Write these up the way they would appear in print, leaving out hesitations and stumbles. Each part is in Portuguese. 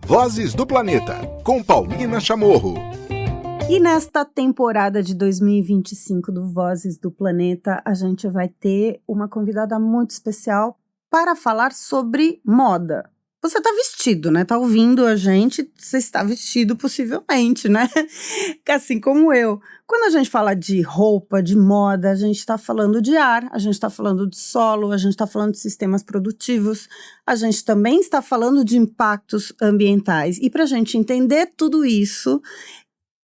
Vozes do Planeta, com Paulina Chamorro. E nesta temporada de 2025 do Vozes do Planeta, a gente vai ter uma convidada muito especial para falar sobre moda. Você tá vestido, né? Tá ouvindo a gente, você está vestido possivelmente, né? Assim como eu. Quando a gente fala de roupa, de moda, a gente está falando de ar, a gente está falando de solo, a gente está falando de sistemas produtivos, a gente também está falando de impactos ambientais. E para a gente entender tudo isso,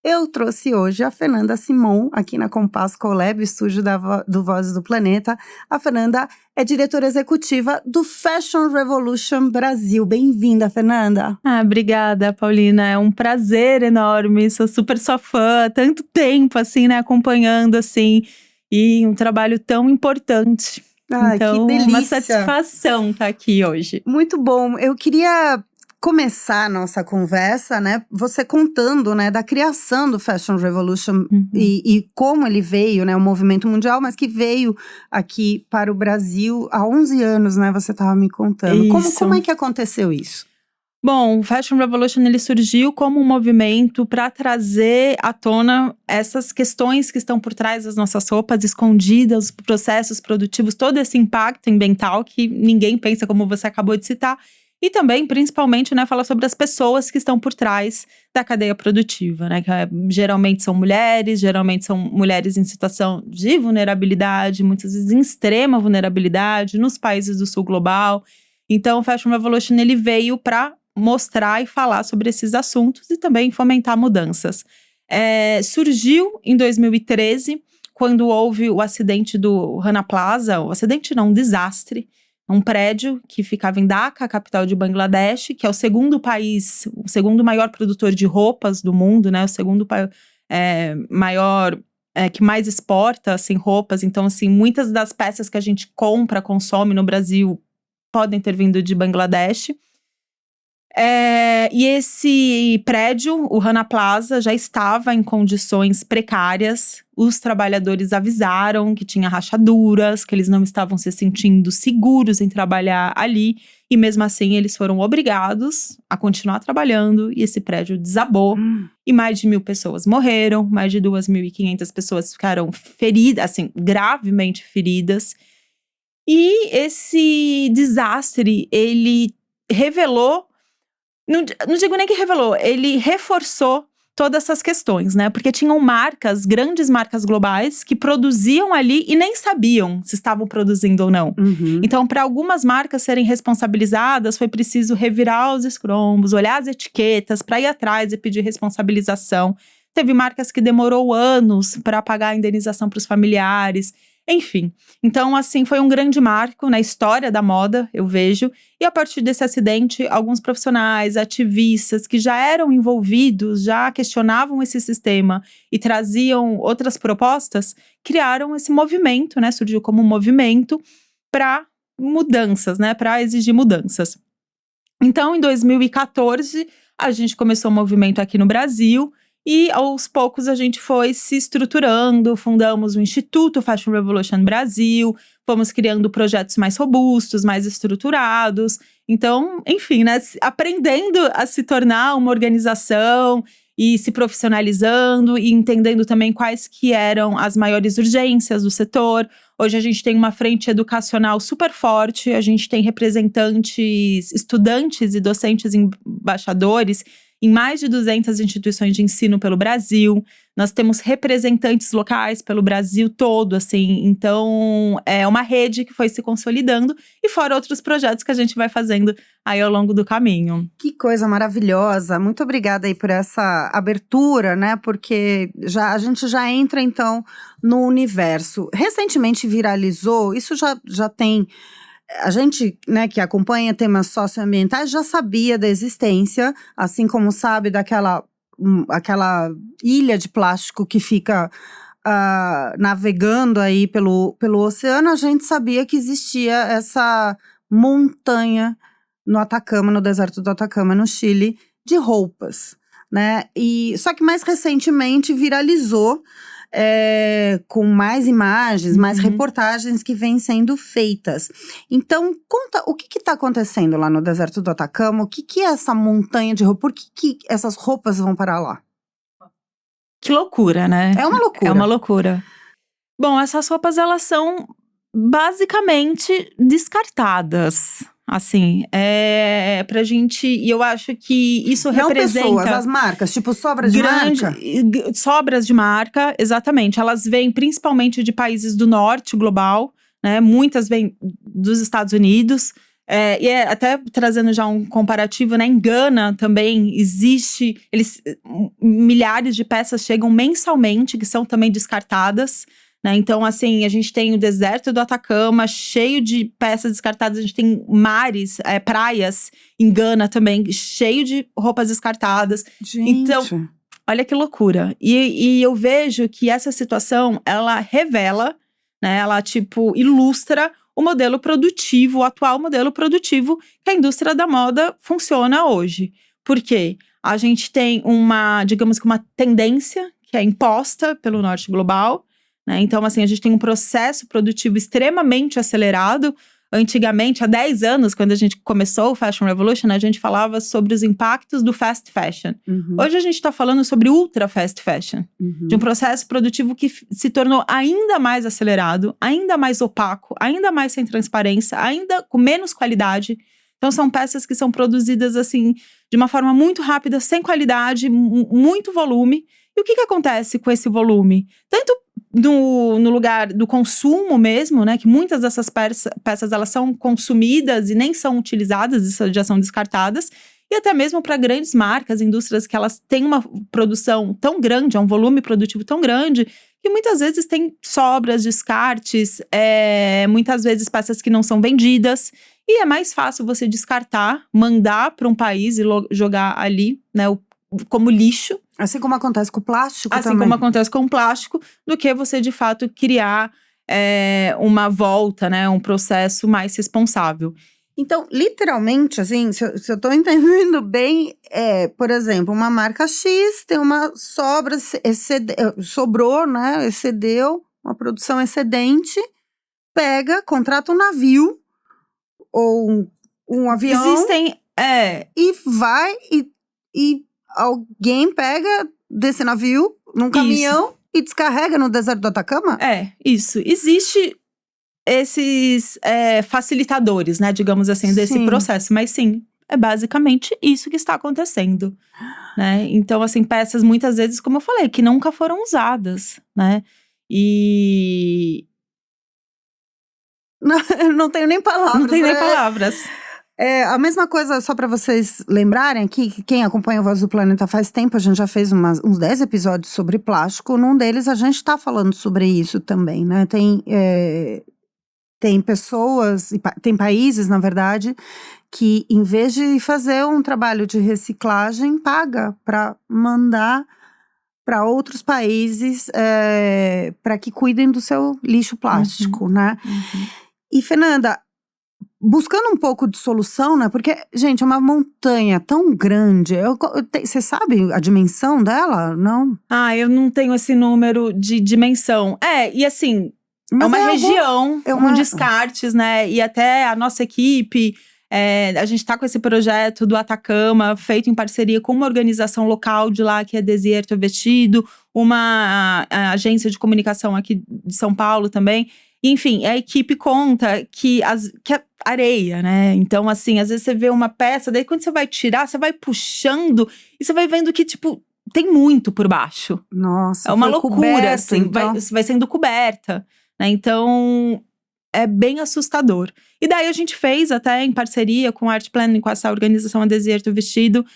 eu trouxe hoje a Fernanda Simon, aqui na Compass Colab, estúdio do Vozes do Planeta. A Fernanda é diretora executiva do Fashion Revolution Brasil. Bem-vinda, Fernanda. Obrigada, Paulina. É um prazer enorme. Sou super sua fã. Tanto tempo, assim, né? Acompanhando, assim. E um trabalho tão importante. Então, que delícia. Uma satisfação estar aqui hoje. Muito bom. Eu queria começar a nossa conversa, né, você contando, né, da criação do Fashion Revolution e como ele veio, né, o movimento mundial, mas que veio aqui para o Brasil há 11 anos, né, você estava me contando. Como é que aconteceu isso? Bom, o Fashion Revolution ele surgiu como um movimento para trazer à tona essas questões que estão por trás das nossas roupas, escondidas, os processos produtivos, todo esse impacto ambiental que ninguém pensa, como você acabou de citar. E também, principalmente, né, falar sobre as pessoas que estão por trás da cadeia produtiva, né, que geralmente são mulheres em situação de vulnerabilidade, muitas vezes em extrema vulnerabilidade, nos países do sul global. Então, o Fashion Revolution ele veio para mostrar e falar sobre esses assuntos e também fomentar mudanças. Surgiu em 2013, quando houve o acidente do Rana Plaza, um desastre. Um prédio que ficava em Dhaka, capital de Bangladesh, que é o segundo maior produtor de roupas do mundo, né? O segundo maior, que mais exporta, assim, roupas. Então, assim, muitas das peças que a gente compra, consome no Brasil, podem ter vindo de Bangladesh. E esse prédio, o Rana Plaza, já estava em condições precárias. Os trabalhadores avisaram que tinha rachaduras, que eles não estavam se sentindo seguros em trabalhar ali. E mesmo assim, eles foram obrigados a continuar trabalhando e esse prédio desabou. E mais de 1.000 pessoas morreram, mais de 2.500 pessoas ficaram feridas, assim, gravemente feridas. E esse desastre, ele revelou, não digo nem que revelou, ele reforçou todas essas questões, né? Porque tinham grandes marcas globais, que produziam ali e nem sabiam se estavam produzindo ou não. Então, para algumas marcas serem responsabilizadas, foi preciso revirar os escrombos, olhar as etiquetas, para ir atrás e pedir responsabilização. Teve marcas que demorou anos para pagar a indenização para os familiares. Enfim, então assim, foi um grande marco na história da moda, eu vejo. E a partir desse acidente, alguns profissionais, ativistas que já eram envolvidos, já questionavam esse sistema e traziam outras propostas, criaram esse movimento, né? Surgiu como um movimento para mudanças, né? Para exigir mudanças. Então, em 2014, a gente começou o movimento aqui no Brasil. E aos poucos a gente foi se estruturando, fundamos o Instituto Fashion Revolution Brasil, fomos criando projetos mais robustos, mais estruturados. Então, enfim, né, aprendendo a se tornar uma organização e se profissionalizando e entendendo também quais que eram as maiores urgências do setor. Hoje a gente tem uma frente educacional super forte, a gente tem representantes, estudantes e docentes embaixadores em mais de 200 instituições de ensino pelo Brasil. Nós temos representantes locais pelo Brasil todo, assim. Então, é uma rede que foi se consolidando. E fora outros projetos que a gente vai fazendo aí ao longo do caminho. Que coisa maravilhosa. Muito obrigada aí por essa abertura, né? Porque a gente já entra, então, no universo. Recentemente viralizou, isso já tem... A gente, né, que acompanha temas socioambientais já sabia da existência, assim como sabe daquela ilha de plástico que fica navegando aí pelo oceano. A gente sabia que existia essa montanha no Atacama, no deserto do Atacama, no Chile, de roupas, né? Só que mais recentemente viralizou com mais imagens, mais Uhum. reportagens que vêm sendo feitas. Então, conta o que está acontecendo lá no deserto do Atacama, o que é essa montanha de roupa, por que essas roupas vão parar lá? Que loucura, né? É uma loucura. É uma loucura. Bom, essas roupas, elas são basicamente descartadas. Assim, pra gente… E eu acho que isso Não representa… pessoas, as marcas, tipo sobras de marca? Sobras de marca, exatamente. Elas vêm principalmente de países do norte global, né? Muitas vêm dos Estados Unidos. E até trazendo já um comparativo, né? Em Gana também existe… milhares de peças chegam mensalmente, que são também descartadas. Né? Então, assim, a gente tem o deserto do Atacama cheio de peças descartadas. A gente tem mares, praias em Gana também, cheio de roupas descartadas. Gente. Então, olha que loucura. E eu vejo que essa situação, ela revela, né? Ela, ilustra o modelo produtivo, o atual modelo produtivo que a indústria da moda funciona hoje. Por quê? A gente tem digamos que uma tendência que é imposta pelo norte global, né? Então, assim, a gente tem um processo produtivo extremamente acelerado. Antigamente, há 10 anos, quando a gente começou o Fashion Revolution, a gente falava sobre os impactos do fast fashion. Uhum. Hoje a gente está falando sobre ultra fast fashion. Uhum. De um processo produtivo que se tornou ainda mais acelerado, ainda mais opaco, ainda mais sem transparência, ainda com menos qualidade. Então, são peças que são produzidas, assim, de uma forma muito rápida, sem qualidade, muito volume. E o que acontece com esse volume? Tanto no lugar do consumo mesmo, né? Que muitas dessas peças elas são consumidas e nem são utilizadas, já são descartadas. E até mesmo para grandes marcas, indústrias que elas têm uma produção tão grande, um volume produtivo tão grande, que muitas vezes tem sobras, descartes, muitas vezes peças que não são vendidas. E é mais fácil você descartar, mandar para um país e jogar ali, né? Como lixo. Assim como acontece com o plástico também. Assim como acontece com o plástico, do que você, de fato, criar uma volta, né? Um processo mais responsável. Então, literalmente, assim, se eu tô entendendo bem, por exemplo, uma marca X tem uma sobra, sobrou, né? Excedeu, uma produção excedente, pega, contrata um navio ou um avião. Existem… E vai e alguém pega desse navio num caminhão e descarrega no deserto do Atacama? Isso. Existe esses facilitadores, né, digamos assim, desse processo. Mas sim, é basicamente isso que está acontecendo, né? Então, assim, peças muitas vezes, como eu falei, que nunca foram usadas, né? E… Não tenho nem palavras. Não tenho nem palavras. A mesma coisa, só para vocês lembrarem aqui, que quem acompanha o Voz do Planeta faz tempo, a gente já fez uns 10 episódios sobre plástico. Num deles a gente tá falando sobre isso também, né? Tem pessoas, tem países, na verdade, que em vez de fazer um trabalho de reciclagem, paga para mandar para outros países para que cuidem do seu lixo plástico, né? Uhum. E, Fernanda, buscando um pouco de solução, né? Porque, gente, é uma montanha tão grande. Você sabe a dimensão dela? Não? Eu não tenho esse número de dimensão. E assim… Mas é uma região com descartes, né? E até a nossa equipe, a gente tá com esse projeto do Atacama, feito em parceria com uma organização local de lá, que é Desierto Vestido, uma agência de comunicação aqui de São Paulo também. Enfim, a equipe conta que é areia, né? Então, assim, às vezes você vê uma peça, daí quando você vai tirar, você vai puxando e você vai vendo que, tem muito por baixo. Nossa, é uma loucura, coberto, assim, então. vai sendo coberta. Né? Então, é bem assustador. E daí a gente fez, até em parceria com a Art Planning, com essa organização A Desierto Vestido,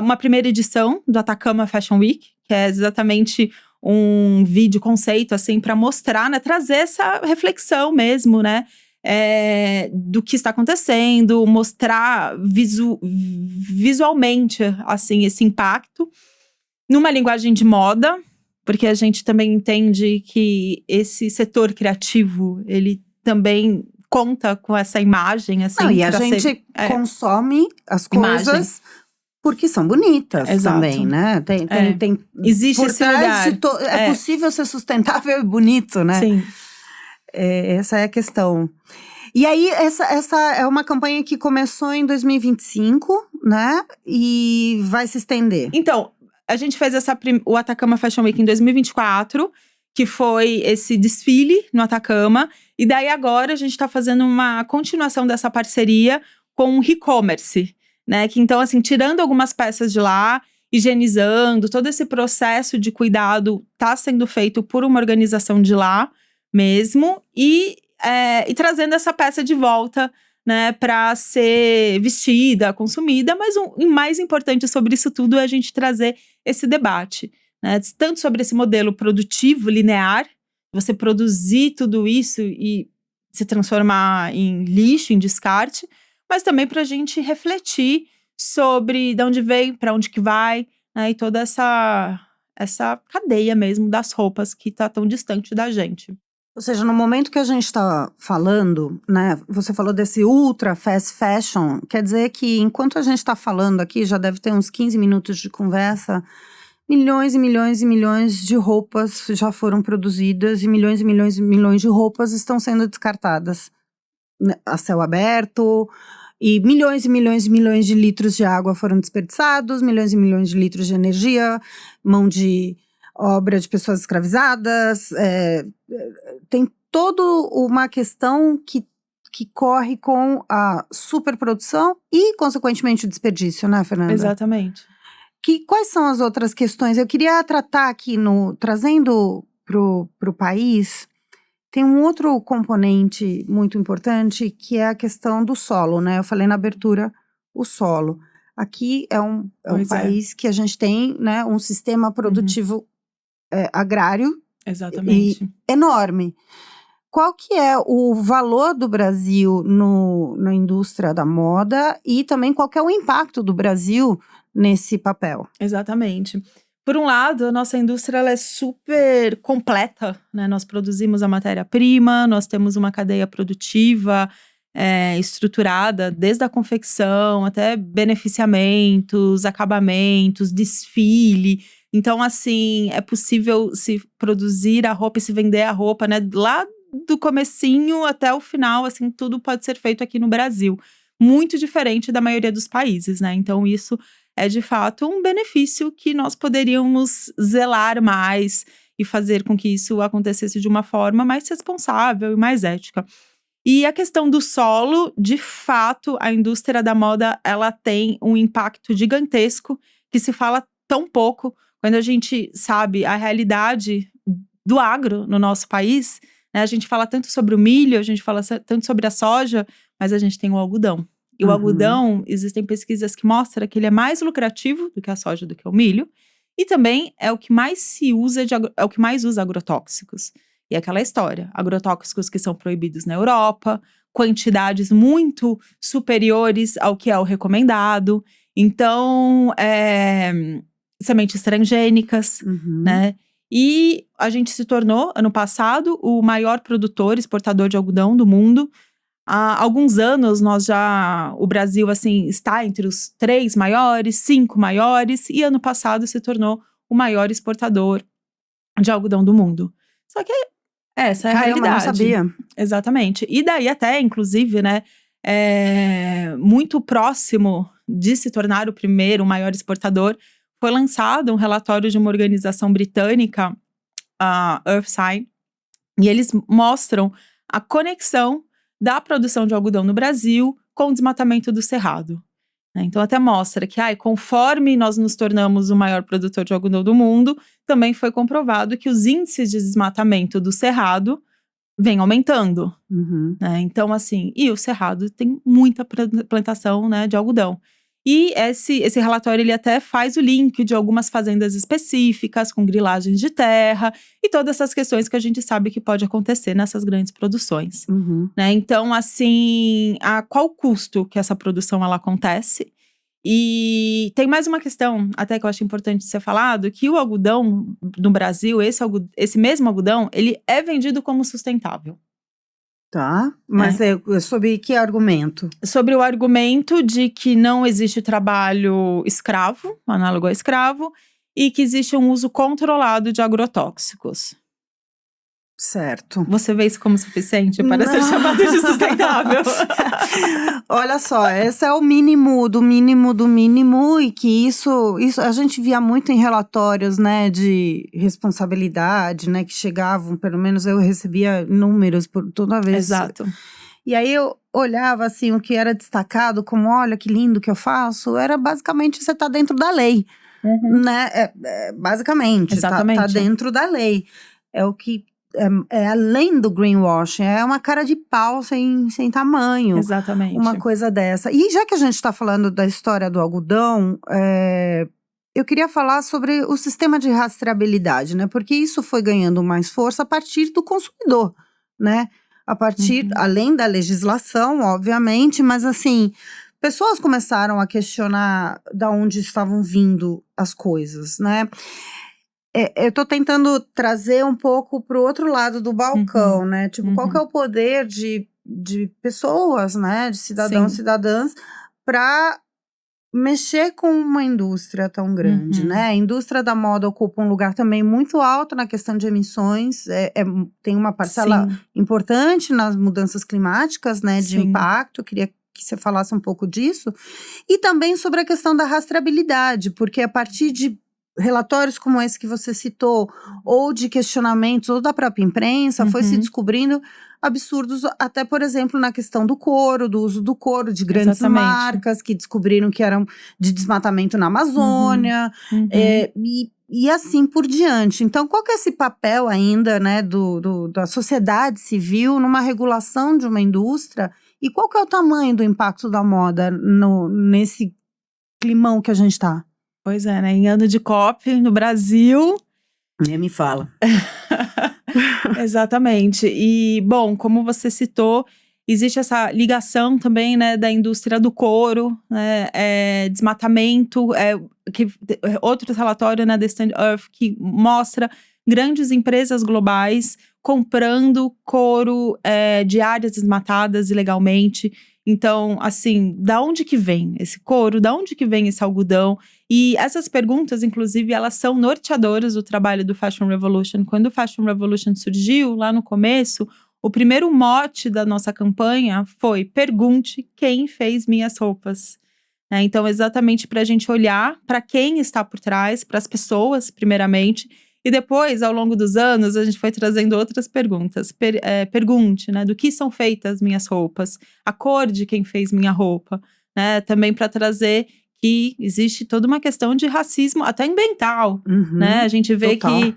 uma primeira edição do Atacama Fashion Week, que é exatamente um vídeo conceito, assim, para mostrar, né? Trazer essa reflexão mesmo, né? Do que está acontecendo, mostrar visualmente, assim, esse impacto. Numa linguagem de moda, porque a gente também entende que esse setor criativo, ele também conta com essa imagem, assim. Não, e a gente consome as coisas Porque são bonitas Exato. também, né? Tem Existe por esse trás lugar. de é possível ser sustentável e bonito, né? Sim. Essa é a questão. E aí, essa é uma campanha que começou em 2025, né? E vai se estender. Então, a gente fez o Atacama Fashion Week em 2024, que foi esse desfile no Atacama. E daí agora a gente tá fazendo uma continuação dessa parceria com o e-commerce, né? Que então, assim, tirando algumas peças de lá, higienizando, todo esse processo de cuidado tá sendo feito por uma organização de lá mesmo. E trazendo essa peça de volta, né, para ser vestida, consumida, mas o mais importante sobre isso tudo é a gente trazer esse debate, né, tanto sobre esse modelo produtivo linear, você produzir tudo isso e se transformar em lixo, em descarte, mas também para a gente refletir sobre de onde veio, para onde que vai, né, e toda essa cadeia mesmo das roupas que está tão distante da gente. Ou seja, no momento que a gente está falando, né, você falou desse ultra fast fashion, quer dizer que enquanto a gente está falando aqui, já deve ter uns 15 minutos de conversa, milhões e milhões e milhões de roupas já foram produzidas e milhões e milhões e milhões de roupas estão sendo descartadas, né, a céu aberto, e milhões e milhões e milhões de litros de água foram desperdiçados, milhões e milhões de litros de energia, mão de obra de pessoas escravizadas, tem toda uma questão que corre com a superprodução e, consequentemente, o desperdício, né, Fernanda? Exatamente. Quais são as outras questões? Eu queria tratar aqui, trazendo pro país, tem um outro componente muito importante, que é a questão do solo, né? Eu falei na abertura, o solo. Aqui é um país que a gente tem, né, um sistema produtivo agrário. Exatamente. Enorme. Qual que é o valor do Brasil na indústria da moda e também qual que é o impacto do Brasil nesse papel? Exatamente. Por um lado, a nossa indústria ela é super completa, né? Nós produzimos a matéria-prima, nós temos uma cadeia produtiva estruturada, desde a confecção até beneficiamentos, acabamentos, desfile. Então, assim, é possível se produzir a roupa e se vender a roupa, né? Lá do comecinho até o final, assim, tudo pode ser feito aqui no Brasil. Muito diferente da maioria dos países, né? Então, isso é, de fato, um benefício que nós poderíamos zelar mais e fazer com que isso acontecesse de uma forma mais responsável e mais ética. E a questão do solo, de fato, a indústria da moda, ela tem um impacto gigantesco que se fala tão pouco. Quando a gente sabe a realidade do agro no nosso país, né, a gente fala tanto sobre o milho, a gente fala tanto sobre a soja, mas a gente tem o algodão. E o algodão, existem pesquisas que mostram que ele é mais lucrativo do que a soja, do que o milho. E também é o que mais se usa, é o que mais usa agrotóxicos. E aquela história, agrotóxicos que são proibidos na Europa, quantidades muito superiores ao que é o recomendado. Então, sementes transgênicas, né? E a gente se tornou, ano passado, o maior produtor, exportador de algodão do mundo. Há alguns anos, o Brasil, assim, está entre os 3 maiores, 5 maiores. E ano passado se tornou o maior exportador de algodão do mundo. Só que essa é a realidade. Não sabia. Exatamente. E daí até, inclusive, né, muito próximo de se tornar o maior exportador, foi lançado um relatório de uma organização britânica, a Earthsign, e eles mostram a conexão da produção de algodão no Brasil com o desmatamento do cerrado. Então até mostra que conforme nós nos tornamos o maior produtor de algodão do mundo, também foi comprovado que os índices de desmatamento do cerrado vêm aumentando. Né? Então assim, e o cerrado tem muita plantação, né, de algodão. E esse relatório, ele até faz o link de algumas fazendas específicas, com grilagens de terra, e todas essas questões que a gente sabe que pode acontecer nessas grandes produções. Né? Então, assim, a qual custo que essa produção ela acontece? E tem mais uma questão, até que eu acho importante ser falado, que o algodão no Brasil, esse mesmo algodão, ele é vendido como sustentável. Tá, mas sobre que argumento? Sobre o argumento de que não existe trabalho escravo, análogo a escravo, e que existe um uso controlado de agrotóxicos. Certo. Você vê isso como suficiente para ser chamado de sustentável? Olha só, esse é o mínimo do mínimo do mínimo, e que isso a gente via muito em relatórios, né, de responsabilidade, né, que chegavam, pelo menos eu recebia números por toda vez. Exato. E aí eu olhava assim, o que era destacado como, olha que lindo que eu faço, era basicamente você tá dentro da lei, né, basicamente, Exatamente. tá dentro da lei. É o que é além do greenwashing, é uma cara de pau sem tamanho. Exatamente. Uma coisa dessa. E já que a gente está falando da história do algodão, eu queria falar sobre o sistema de rastreabilidade, né? Porque isso foi ganhando mais força a partir do consumidor, né? A partir, além da legislação, obviamente, mas assim, pessoas começaram a questionar de onde estavam vindo as coisas, né? Eu tô tentando trazer um pouco pro outro lado do balcão, né? Tipo, qual que é o poder de pessoas, né? De cidadãos e cidadãs para mexer com uma indústria tão grande, né? A indústria da moda ocupa um lugar também muito alto na questão de emissões. Tem uma parcela importante nas mudanças climáticas, né? De impacto. Eu queria que você falasse um pouco disso. E também sobre a questão da rastreabilidade, porque a partir de relatórios como esse que você citou, ou de questionamentos, ou da própria imprensa, foi se descobrindo absurdos, até, por exemplo, na questão do couro, do uso do couro de grandes marcas, que descobriram que eram de desmatamento na Amazônia, e assim por diante. Então, qual que é esse papel ainda, né, da sociedade civil numa regulação de uma indústria, e qual que é o tamanho do impacto da moda nesse climão que a gente tá? Pois é, né? Em ano de COP no Brasil. Nem me fala. Exatamente. E, bom, como você citou, existe essa ligação também, né, da indústria do couro, né, desmatamento, outro relatório, né, da Stand Earth, que mostra grandes empresas globais comprando couro de áreas desmatadas ilegalmente. Então, assim, da onde que vem esse couro? Da onde que vem esse algodão? E essas perguntas, inclusive, elas são norteadoras do trabalho do Fashion Revolution. Quando o Fashion Revolution surgiu, lá no começo, o primeiro mote da nossa campanha foi: pergunte quem fez minhas roupas. Então, exatamente para a gente olhar para quem está por trás, para as pessoas, primeiramente. E depois, ao longo dos anos, a gente foi trazendo outras perguntas. Pergunte, né, do que são feitas minhas roupas, a cor de quem fez minha roupa, né, também para trazer que existe toda uma questão de racismo, até ambiental, né, a gente vê que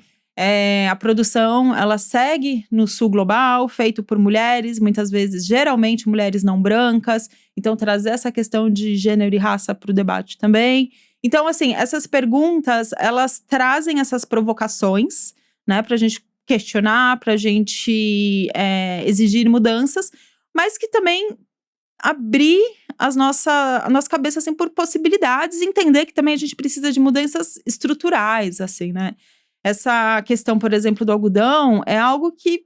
a produção, ela segue no sul global, feito por mulheres, muitas vezes, geralmente, mulheres não brancas, então trazer essa questão de gênero e raça para o debate também. Então, assim, essas perguntas, elas trazem essas provocações, né, pra gente questionar, pra gente exigir mudanças, mas que também abrir a nossa cabeça, assim, por possibilidades, e entender que também a gente precisa de mudanças estruturais, assim, né. Essa questão, por exemplo, do algodão, é algo que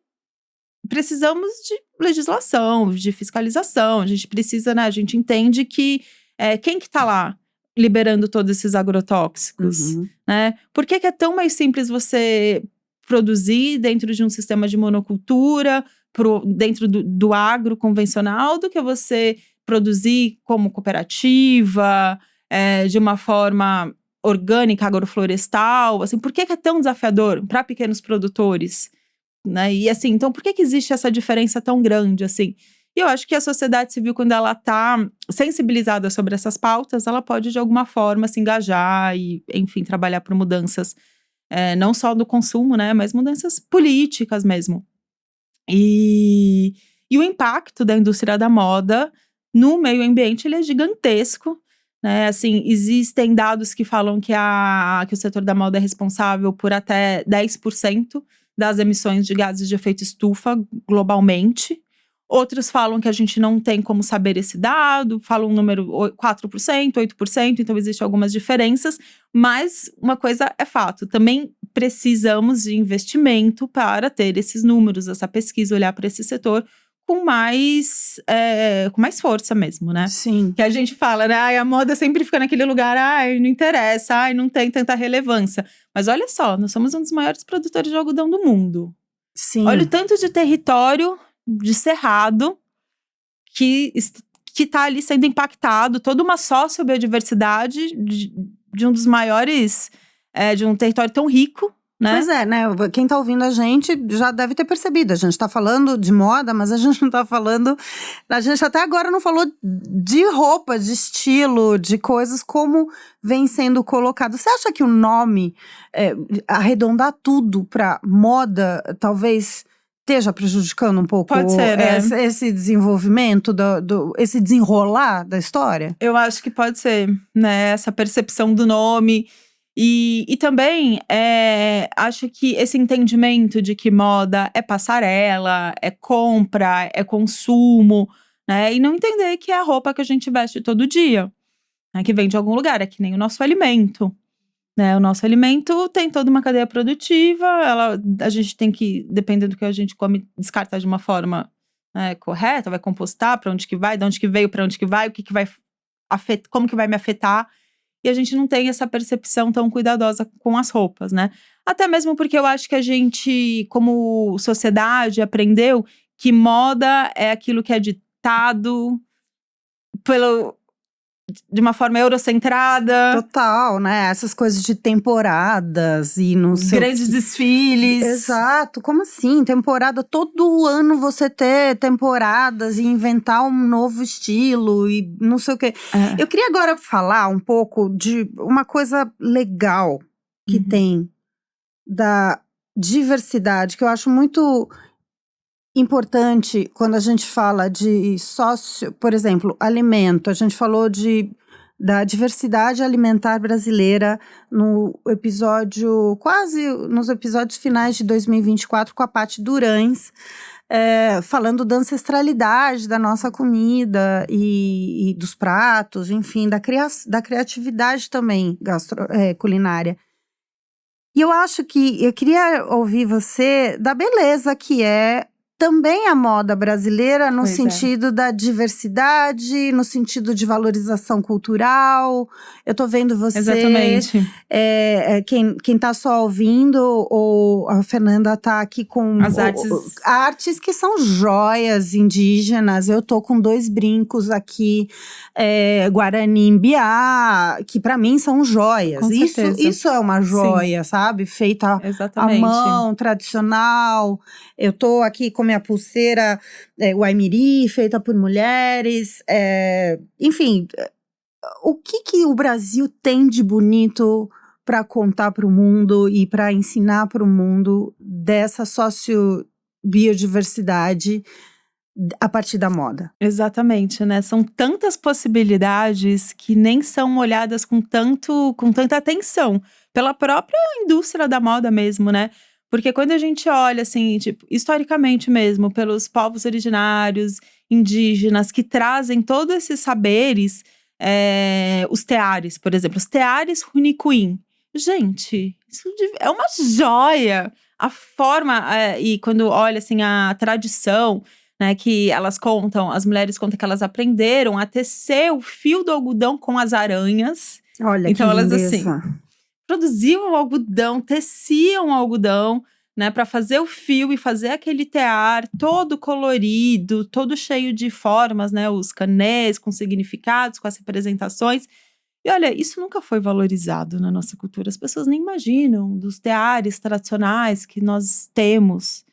precisamos de legislação, de fiscalização, a gente precisa, né, a gente entende que quem que tá lá liberando todos esses agrotóxicos, né? Por que é tão mais simples você produzir dentro de um sistema de monocultura, dentro do agro convencional, do que você produzir como cooperativa, de uma forma orgânica, agroflorestal? Assim, por que é tão desafiador para pequenos produtores, né? E assim, então por que existe essa diferença tão grande, assim? E eu acho que a sociedade civil, quando ela está sensibilizada sobre essas pautas, ela pode, de alguma forma, se engajar e, enfim, trabalhar por mudanças, não só do consumo, né, mas mudanças políticas mesmo. E o impacto da indústria da moda no meio ambiente, ele é gigantesco, né? Assim, existem dados que falam que o setor da moda é responsável por até 10% das emissões de gases de efeito estufa globalmente. Outros falam que a gente não tem como saber esse dado, falam um número 4%, 8%, então existem algumas diferenças, mas uma coisa é fato, também precisamos de investimento para ter esses números, essa pesquisa, olhar para esse setor com mais força mesmo, né? Sim. Que a gente fala, né? Ai, a moda sempre fica naquele lugar, ai, não interessa, ai, não tem tanta relevância. Mas olha só, nós somos um dos maiores produtores de algodão do mundo. Sim. Olha o tanto de território de cerrado que tá ali sendo impactado, toda uma sociobiodiversidade de um dos maiores, de um território tão rico, né? Pois é, né? Quem tá ouvindo a gente já deve ter percebido. A gente tá falando de moda, mas a gente não tá falando… A gente até agora não falou de roupa, de estilo, de coisas como vem sendo colocado. Você acha que o nome, arredondar tudo pra moda, talvez esteja prejudicando um pouco Pode ser, né? esse desenvolvimento, esse desenrolar da história? Eu acho que pode ser, né? Essa percepção do nome… E também acho que esse entendimento de que moda é passarela, é compra, é consumo, né? E não entender que é a roupa que a gente veste todo dia, né? Que vem de algum lugar, é que nem o nosso alimento, né? O nosso alimento tem toda uma cadeia produtiva, a gente tem que, dependendo do que a gente come, descartar de uma forma correta, vai compostar, para onde que vai, de onde que veio, para onde que vai, o que vai afetar, como que vai me afetar. E a gente não tem essa percepção tão cuidadosa com as roupas, né? Até mesmo porque eu acho que a gente, como sociedade, aprendeu que moda é aquilo que é ditado de uma forma eurocentrada. Total, né? Essas coisas de temporadas e não sei… Grandes desfiles. Exato, como assim? Temporada, todo ano você ter temporadas e inventar um novo estilo e não sei o quê. Eu queria agora falar um pouco de uma coisa legal que tem da diversidade, que eu acho muito importante quando a gente fala de por exemplo, alimento. A gente falou da diversidade alimentar brasileira nos episódios finais de 2024 com a Paty Durães, falando da ancestralidade da nossa comida e dos pratos, enfim, da criatividade também culinária. E eu acho que eu queria ouvir você da beleza que é também a moda brasileira, no sentido da diversidade, no sentido de valorização cultural. Eu tô vendo você… Exatamente. Quem tá só ouvindo, ou a Fernanda tá aqui com… As artes que são joias indígenas. Eu tô com 2 brincos aqui, Guarani Mbiá, que pra mim são joias. Com certeza. Isso é uma joia, sabe? Feita à mão, tradicional. Eu tô aqui com minha pulseira Waimiri, feita por mulheres. Enfim, o que o Brasil tem de bonito para contar para o mundo e para ensinar para o mundo dessa sociobiodiversidade a partir da moda? Exatamente, né? São tantas possibilidades que nem são olhadas com tanta atenção pela própria indústria da moda mesmo, né? Porque quando a gente olha, assim, tipo, historicamente mesmo, pelos povos originários, indígenas, que trazem todos esses saberes, os teares, por exemplo, os teares Runicuim. Gente, isso é uma joia! A forma, e quando olha, assim, a tradição, né, que elas contam, as mulheres contam que elas aprenderam a tecer o fio do algodão com as aranhas. Olha, então, que elas, lindeza. assim, produziam algodão, teciam algodão, né, para fazer o fio e fazer aquele tear todo colorido, todo cheio de formas, né, os canês com significados, com as representações. E olha, isso nunca foi valorizado na nossa cultura. As pessoas nem imaginam dos teares tradicionais que nós temos,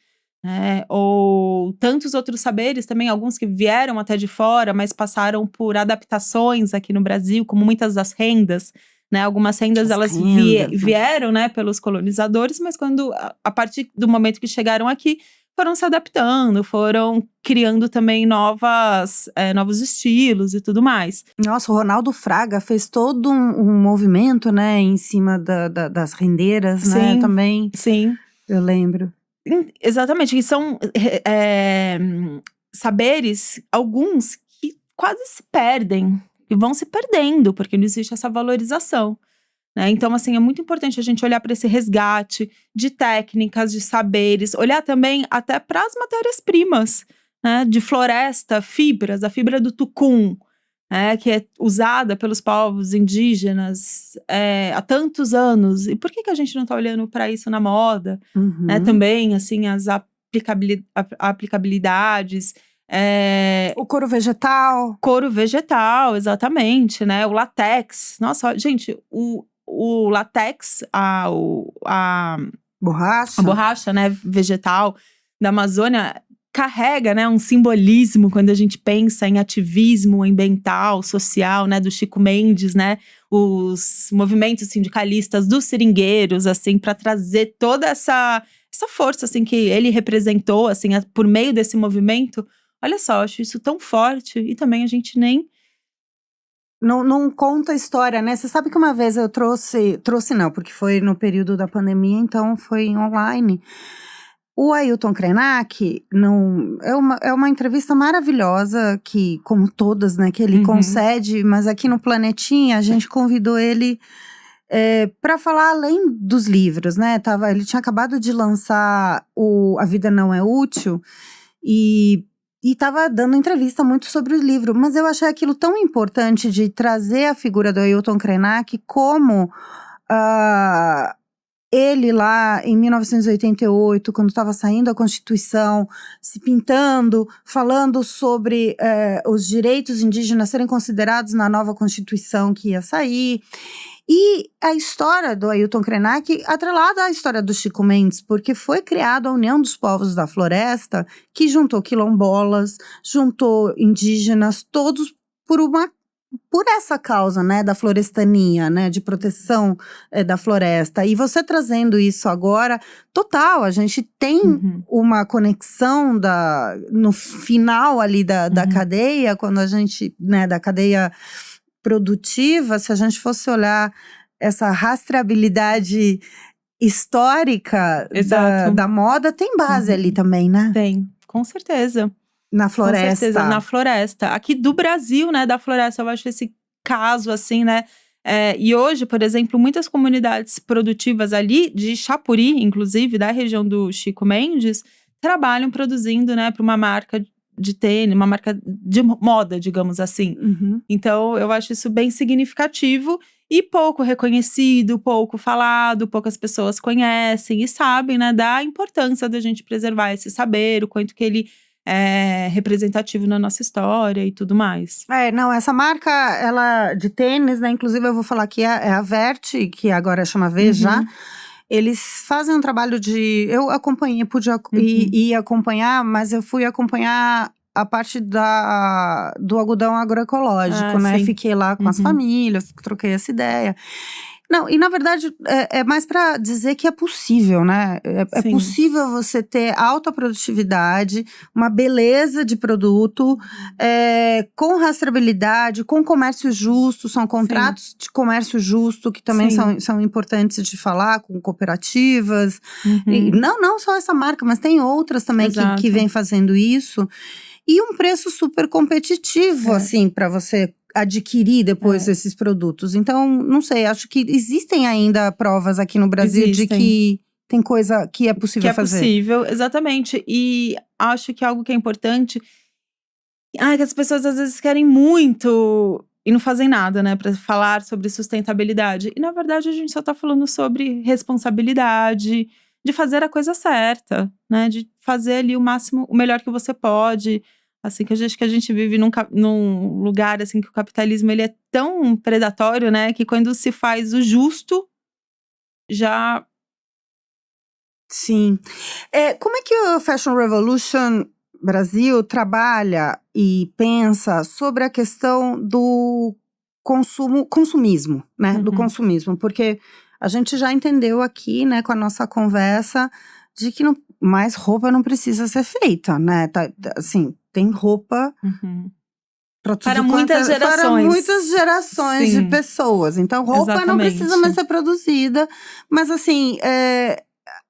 né, ou tantos outros saberes também, alguns que vieram até de fora, mas passaram por adaptações aqui no Brasil, como muitas das rendas. Né, algumas rendas vieram, né, pelos colonizadores, mas a partir do momento que chegaram aqui, foram se adaptando, foram criando também novos estilos e tudo mais. Nossa, o Ronaldo Fraga fez todo um movimento, né, em cima das rendeiras, sim, né, também. Sim. Eu lembro. Exatamente, que são saberes, alguns que quase se perdem. E vão se perdendo, porque não existe essa valorização, né? Então, assim, é muito importante a gente olhar para esse resgate de técnicas, de saberes, olhar também até para as matérias-primas, né, de floresta, fibras, a fibra do tucum, que é usada pelos povos indígenas há tantos anos. E por que a gente não está olhando para isso na moda? Né, também, assim, as aplicabilidades. O couro vegetal. Couro vegetal, exatamente, né? O látex. Nossa, gente, o látex, a borracha, né, vegetal da Amazônia carrega, né, um simbolismo quando a gente pensa em ativismo ambiental, social, né, do Chico Mendes, né, os movimentos sindicalistas dos seringueiros, assim, para trazer toda essa força, assim, que ele representou, assim, por meio desse movimento. Olha só, eu acho isso tão forte e também a gente nem… Não conta a história, né? Você sabe que uma vez eu trouxe não, porque foi no período da pandemia, então foi online. O Ailton Krenak, é uma entrevista maravilhosa, que, como todas, né, que ele concede, mas aqui no Planetinha a gente convidou ele para falar além dos livros, né? Ele tinha acabado de lançar A Vida Não É Útil e estava dando entrevista muito sobre o livro, mas eu achei aquilo tão importante de trazer a figura do Ailton Krenak como ele lá em 1988, quando estava saindo a Constituição, se pintando, falando sobre os direitos indígenas serem considerados na nova Constituição que ia sair. E a história do Ailton Krenak atrelada à história do Chico Mendes, porque foi criada a União dos Povos da Floresta, que juntou quilombolas, juntou indígenas, todos por essa causa, né, da florestania, né, de proteção da floresta. E você trazendo isso agora, total, a gente tem uma conexão no final ali da cadeia, quando a gente, né, da cadeia produtiva, se a gente fosse olhar essa rastreabilidade histórica da moda, tem base ali também, né? Tem, com certeza. Na floresta. Com certeza, na floresta. Aqui do Brasil, né, da floresta, eu acho esse caso, assim, né, e hoje, por exemplo, muitas comunidades produtivas ali, de Chapuri, inclusive, da região do Chico Mendes, trabalham produzindo, né, para uma marca de tênis, uma marca de moda, digamos assim. Então, eu acho isso bem significativo e pouco reconhecido, pouco falado, poucas pessoas conhecem e sabem, né, da importância da gente preservar esse saber, o quanto que ele é representativo na nossa história e tudo mais. Não, essa marca, ela de tênis, né, inclusive eu vou falar que é a Vert, que agora chama Veja. Eles fazem um trabalho eu acompanhei, pude ir acompanhar, mas eu fui acompanhar a parte do algodão agroecológico, né? Sim. Fiquei lá com as famílias, troquei essa ideia. Não, e na verdade é mais para dizer que é possível, né? É possível você ter alta produtividade, uma beleza de produto, com rastreabilidade, com comércio justo, são contratos de comércio justo que também são importantes de falar, com cooperativas. E não só essa marca, mas tem outras também que vêm fazendo isso. E um preço super competitivo, assim, para você adquirir depois esses produtos. Então, não sei, acho que existem ainda provas aqui no Brasil de que tem coisa que é possível fazer. Que é possível, exatamente. E acho que algo que é importante… que as pessoas às vezes querem muito e não fazem nada, né, para falar sobre sustentabilidade. E na verdade a gente só tá falando sobre responsabilidade, de fazer a coisa certa, né, de fazer ali o máximo, o melhor que você pode. Assim, que a gente vive num lugar, assim, que o capitalismo, ele é tão predatório, né, que quando se faz o justo, já… Sim. Como é que o Fashion Revolution Brasil trabalha e pensa sobre a questão do consumismo, né, do consumismo? Porque a gente já entendeu aqui, né, com a nossa conversa, de que mais roupa não precisa ser feita, né, assim… Tem roupa para muitas gerações. Para muitas gerações de pessoas. Então, roupa não precisa mais ser produzida. Mas, assim,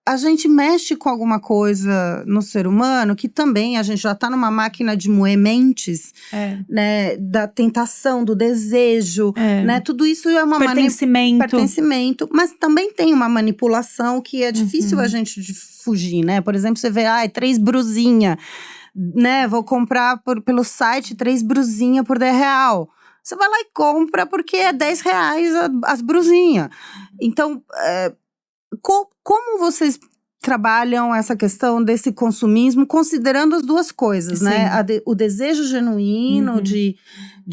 a gente mexe com alguma coisa no ser humano que também a gente já está numa máquina de moer mentes, né? Da tentação, do desejo, né? Tudo isso é uma pertencimento. Mas também tem uma manipulação que é difícil a gente fugir, né? Por exemplo, você vê, 3 brusinhas né, vou comprar pelo site 3 brusinhas por R$10. Você vai lá e compra porque é R$10 as brusinhas. Então, como vocês trabalham essa questão desse consumismo, considerando as duas coisas, né? O desejo genuíno de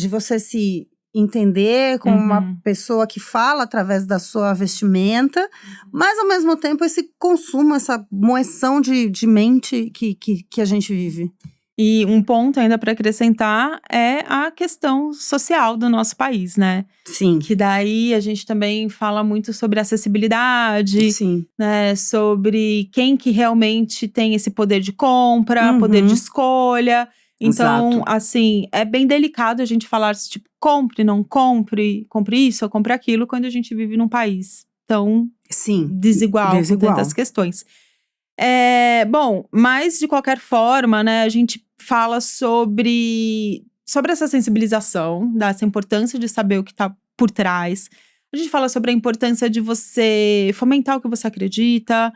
você se entender como uma pessoa que fala através da sua vestimenta, mas ao mesmo tempo esse consumo, essa moeção de mente que a gente vive. E um ponto ainda para acrescentar é a questão social do nosso país, né? Sim. Que daí a gente também fala muito sobre acessibilidade, Sim. né? Sobre quem que realmente tem esse poder de compra, poder de escolha. Então, Exato. assim, é bem delicado a gente falar, tipo, compre, não compre, compre isso ou compre aquilo, quando a gente vive num país tão desigual com tantas questões. Bom, mas de qualquer forma, né, a gente fala sobre essa sensibilização, dessa importância de saber o que tá por trás. A gente fala sobre a importância de você fomentar o que você acredita,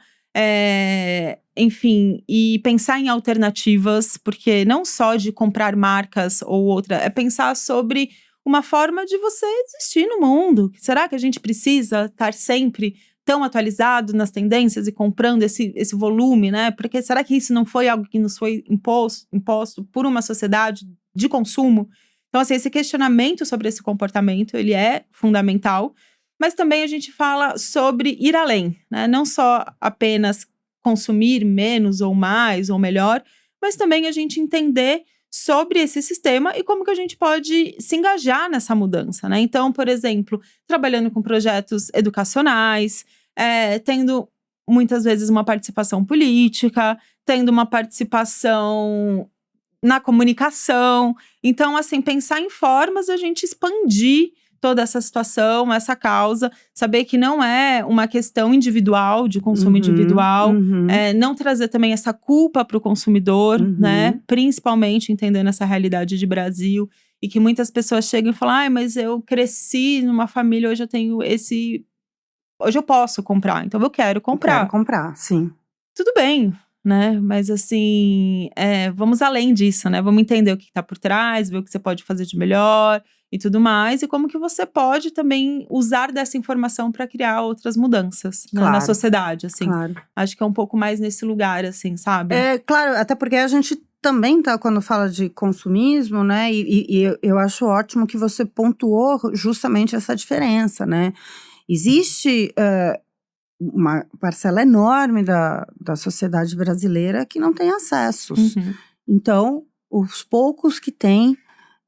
enfim, e pensar em alternativas, porque não só de comprar marcas ou outra, é pensar sobre uma forma de você existir no mundo. Será que a gente precisa estar sempre tão atualizado nas tendências e comprando esse volume, né? Porque será que isso não foi algo que nos foi imposto por uma sociedade de consumo? Então, assim, esse questionamento sobre esse comportamento, ele é fundamental. Mas também a gente fala sobre ir além, né? Não só apenas consumir menos ou mais ou melhor, mas também a gente entender sobre esse sistema e como que a gente pode se engajar nessa mudança, né? Então, por exemplo, trabalhando com projetos educacionais, tendo muitas vezes uma participação política, tendo uma participação na comunicação. Então, assim, pensar em formas de a gente expandir toda essa situação, essa causa, saber que não é uma questão individual, de consumo individual, não trazer também essa culpa para o consumidor, né? Principalmente entendendo essa realidade de Brasil, e que muitas pessoas chegam e falam, mas eu cresci numa família, hoje eu tenho hoje eu posso comprar, então eu quero comprar. Eu quero comprar, sim. Tudo bem, né? Mas assim, vamos além disso, né? Vamos entender o que tá por trás, ver o que você pode fazer de melhor e tudo mais, e como que você pode também usar dessa informação para criar outras mudanças, né, na sociedade, assim. Claro. Acho que é um pouco mais nesse lugar, assim, sabe? Claro, até porque a gente também tá, quando fala de consumismo, né, e eu acho ótimo que você pontuou justamente essa diferença, né? Existe uma parcela enorme da sociedade brasileira que não tem acessos. Então, os poucos que têm,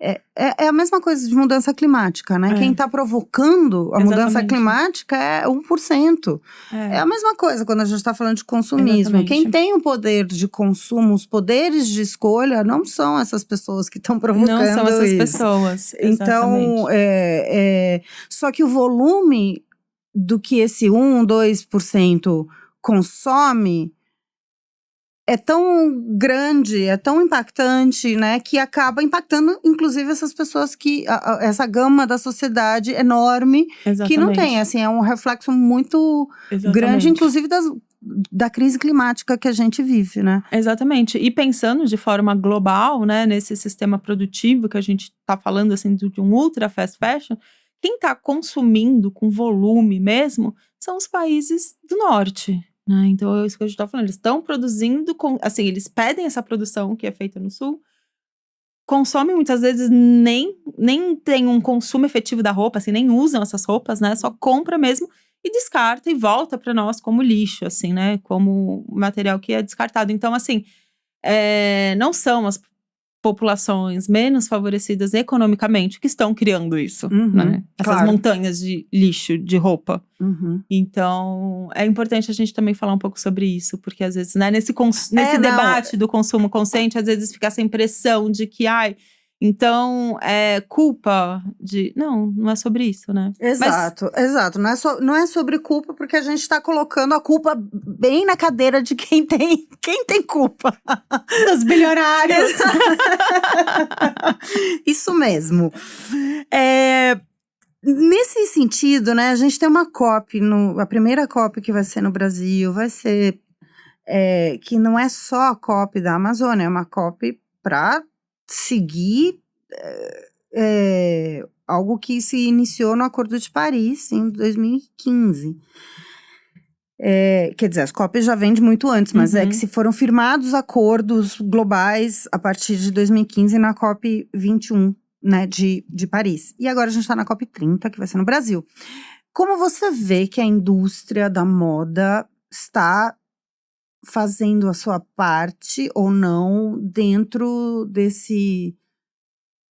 é a mesma coisa de mudança climática, né? Quem está provocando a mudança climática é 1%. É a mesma coisa quando a gente está falando de consumismo. Exatamente. Quem tem o poder de consumo, os poderes de escolha, não são essas pessoas que estão provocando isso. Não são essas pessoas, Então, só que o volume do que esse 2% consome é tão grande, é tão impactante, né, que acaba impactando, inclusive, essas pessoas essa gama da sociedade enorme, que não tem, assim, é um reflexo muito grande, inclusive, da crise climática que a gente vive, né? Exatamente, e pensando de forma global, né, nesse sistema produtivo que a gente tá falando, assim, de um ultra fast fashion, quem está consumindo com volume mesmo são os países do norte, né? Então é isso que a gente está falando. Eles estão produzindo, assim, eles pedem essa produção que é feita no sul, consomem muitas vezes nem tem um consumo efetivo da roupa, assim, nem usam essas roupas, né? Só compra mesmo e descarta e volta para nós como lixo, assim, né? Como material que é descartado. Então, assim, não são as populações menos favorecidas economicamente que estão criando isso, né? Essas montanhas de lixo, de roupa. Então, é importante a gente também falar um pouco sobre isso, porque às vezes, né, nesse debate do consumo consciente, às vezes fica essa impressão de que, então, é culpa de… Não é sobre isso, né? Exato. Não é sobre culpa, porque a gente tá colocando a culpa bem na cadeira de quem tem culpa. Dos bilionários. Isso mesmo. Nesse sentido, né, a gente tem uma COP, a primeira COP que vai ser no Brasil, vai ser que não é só a COP da Amazônia, é uma COP para seguir algo que se iniciou no Acordo de Paris em 2015. Quer dizer, as COPs já vêm de muito antes, mas é que se foram firmados acordos globais a partir de 2015 na COP 21, né, de Paris. E agora a gente está na COP 30, que vai ser no Brasil. Como você vê que a indústria da moda está fazendo a sua parte ou não dentro desse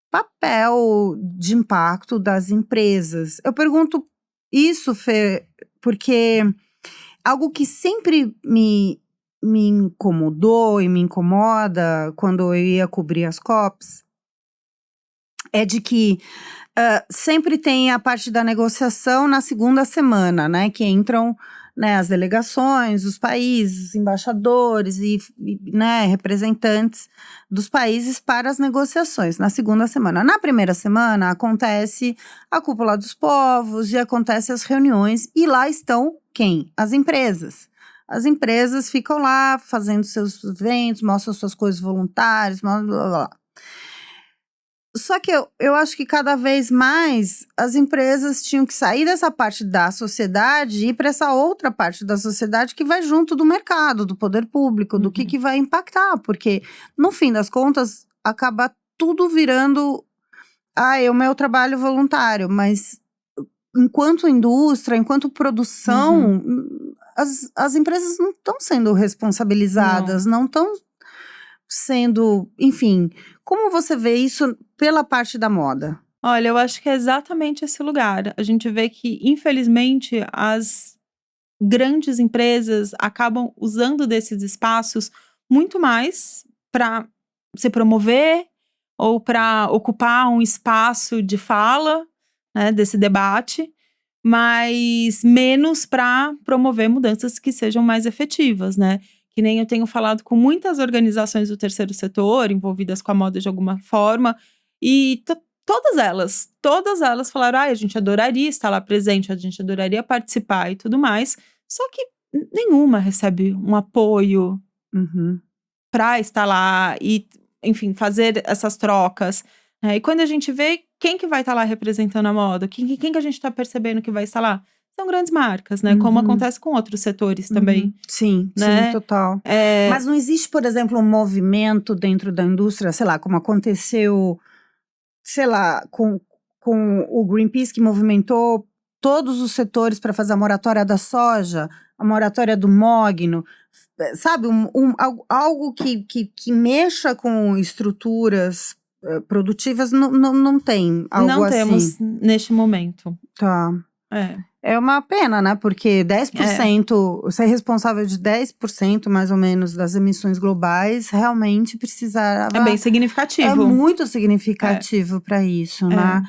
papel de impacto das empresas? Eu pergunto isso, Fê, porque algo que sempre me incomodou e me incomoda quando eu ia cobrir as COPs é de que sempre tem a parte da negociação na segunda semana, né? Que entram, né, as delegações, os países, embaixadores e né, representantes dos países para as negociações na segunda semana. Na primeira semana acontece a cúpula dos povos e acontecem as reuniões e lá estão quem? As empresas. As empresas ficam lá fazendo seus eventos, mostram suas coisas voluntárias, blá, blá, blá. Só que eu acho que cada vez mais as empresas tinham que sair dessa parte da sociedade e ir para essa outra parte da sociedade que vai junto do mercado, do poder público, do que vai impactar. Porque, no fim das contas, acaba tudo virando o meu trabalho voluntário. Mas, enquanto indústria, enquanto produção, as empresas não estão sendo responsabilizadas, não estão sendo, enfim. Como você vê isso pela parte da moda? Olha, eu acho que é exatamente esse lugar. A gente vê que, infelizmente, as grandes empresas acabam usando desses espaços muito mais para se promover ou para ocupar um espaço de fala, né, desse debate, mas menos para promover mudanças que sejam mais efetivas, né? Que nem eu tenho falado com muitas organizações do terceiro setor, envolvidas com a moda de alguma forma, e todas elas falaram, a gente adoraria estar lá presente, a gente adoraria participar e tudo mais, só que nenhuma recebe um apoio para estar lá e, enfim, fazer essas trocas. Né? E quando a gente vê quem que vai estar lá representando a moda, quem que a gente está percebendo que vai estar lá, são grandes marcas, né? Como acontece com outros setores também. Sim, né? Sim, total. Mas não existe, por exemplo, um movimento dentro da indústria, sei lá, como aconteceu, sei lá, com o Greenpeace, que movimentou todos os setores para fazer a moratória da soja, a moratória do mogno, sabe? Algo que mexa com estruturas produtivas, não tem algo assim. Não temos neste momento. Tá. É uma pena, né? Porque 10%, ser responsável de 10% mais ou menos das emissões globais, realmente precisava… É bem significativo. É muito significativo para isso, né?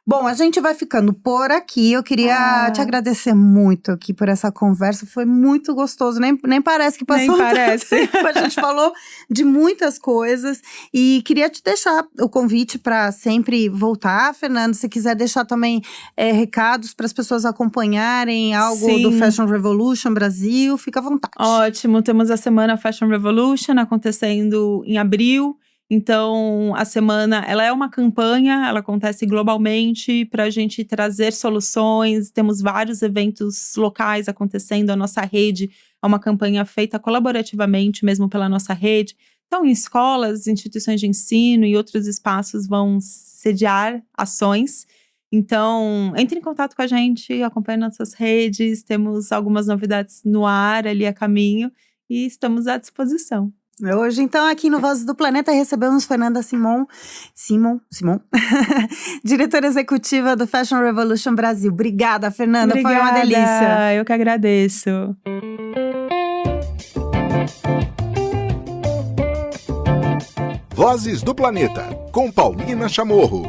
Bom, a gente vai ficando por aqui. Eu queria te agradecer muito aqui por essa conversa. Foi muito gostoso. Nem parece que passou. Nem parece. A gente falou de muitas coisas. E queria te deixar o convite para sempre voltar, Fernanda. Se quiser deixar também recados para as pessoas acompanharem algo do Fashion Revolution Brasil, fica à vontade. Ótimo. Temos a Semana Fashion Revolution acontecendo em abril. Então, a semana, ela é uma campanha, ela acontece globalmente para a gente trazer soluções. Temos vários eventos locais acontecendo, a nossa rede é uma campanha feita colaborativamente, mesmo pela nossa rede. Então, em escolas, instituições de ensino e outros espaços vão sediar ações. Então, entre em contato com a gente, acompanhe nossas redes, temos algumas novidades no ar, ali a caminho, e estamos à disposição. Hoje, então, aqui no Vozes do Planeta, recebemos Fernanda Simon, diretora executiva do Fashion Revolution Brasil. Obrigada, Fernanda, foi uma delícia. Eu que agradeço. Vozes do Planeta, com Paulina Chamorro.